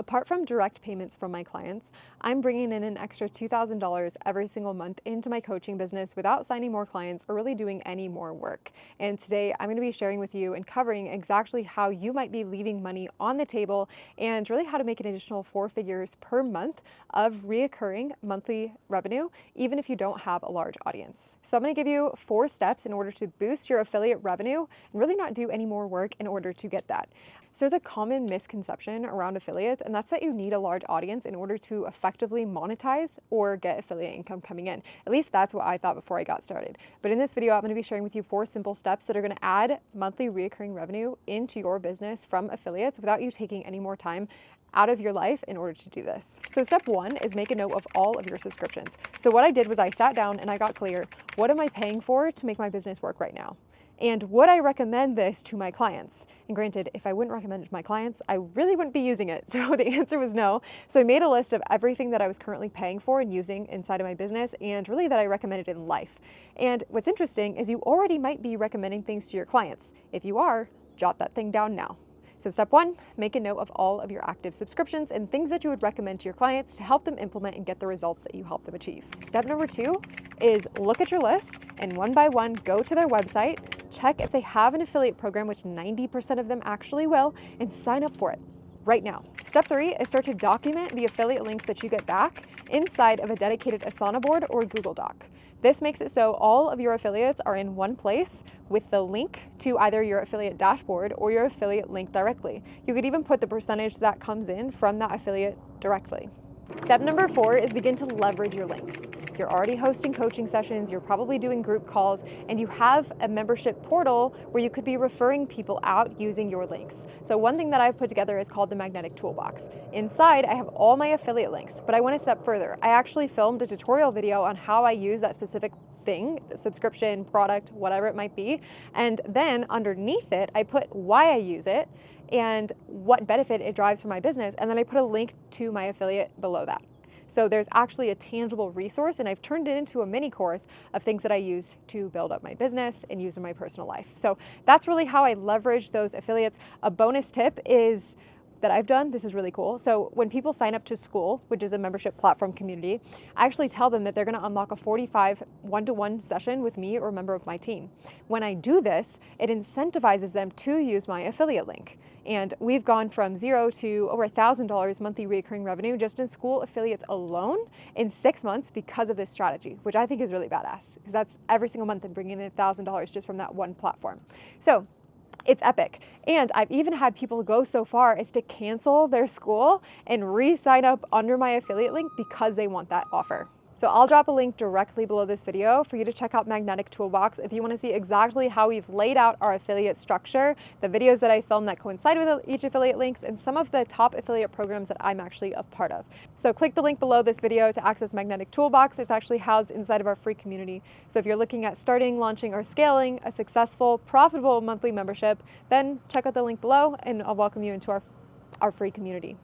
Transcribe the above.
Apart from direct payments from my clients, I'm bringing in an extra $2,000 every single month into my coaching business without signing more clients or really doing any more work. And today I'm going to be sharing with you and covering exactly how you might be leaving money on the table and really how to make an additional 4 figures per month of reoccurring monthly revenue, even if you don't have a large audience. So I'm going to give you 4 steps in order to boost your affiliate revenue and really not do any more work in order to get that. So there's a common misconception around affiliates, and that's that you need a large audience in order to effectively monetize or get affiliate income coming in. At least that's what I thought before I got started. But in this video, I'm going to be sharing with you 4 simple steps that are going to add monthly recurring revenue into your business from affiliates without you taking any more time out of your life in order to do this. So step 1 is make a note of all of your subscriptions. So what I did was I sat down and I got clear, what am I paying for to make my business work right now? And would I recommend this to my clients? And granted, if I wouldn't recommend it to my clients, I really wouldn't be using it. So the answer was no. So I made a list of everything that I was currently paying for and using inside of my business and really that I recommended in life. And what's interesting is you already might be recommending things to your clients. If you are, jot that thing down now. So step 1, make a note of all of your active subscriptions and things that you would recommend to your clients to help them implement and get the results that you help them achieve. Step number 2 is look at your list and one by one go to their website, check if they have an affiliate program, which 90% of them actually will, and sign up for it right now. Step 3 is start to document the affiliate links that you get back inside of a dedicated Asana board or Google Doc. This makes it so all of your affiliates are in one place with the link to either your affiliate dashboard or your affiliate link directly. You could even put the percentage that comes in from that affiliate directly. Step number 4 is begin to leverage your links. You're already hosting coaching sessions, you're probably doing group calls, and you have a membership portal where you could be referring people out using your links. So one thing that I've put together is called the Magnetic Toolbox. Inside, I have all my affiliate links, but I went a step further. I actually filmed a tutorial video on how I use that specific thing, subscription, product, whatever it might be, and then underneath it, I put why I use it and what benefit it drives for my business, and then I put a link to my affiliate below that. So there's actually a tangible resource, and I've turned it into a mini course of things that I use to build up my business and use in my personal life. So that's really how I leverage those affiliates. A bonus tip is that I've done, this is really cool. So when people sign up to School, which is a membership platform community, I actually tell them that they're gonna unlock a 45 one-to-one session with me or a member of my team. When I do this, it incentivizes them to use my affiliate link. And we've gone from 0 to over $1,000 monthly recurring revenue just in School affiliates alone in 6 months because of this strategy, which I think is really badass because that's every single month and bringing in $1,000 just from that one platform. So it's epic. And I've even had people go so far as to cancel their School and re-sign up under my affiliate link because they want that offer. So I'll drop a link directly below this video for you to check out Magnetic Toolbox if you want to see exactly how we've laid out our affiliate structure, the videos that I filmed that coincide with each affiliate links, and some of the top affiliate programs that I'm actually a part of. So click the link below this video to access Magnetic Toolbox. It's actually housed inside of our free community. So if you're looking at starting, launching, or scaling a successful, profitable monthly membership, then check out the link below and I'll welcome you into our free community.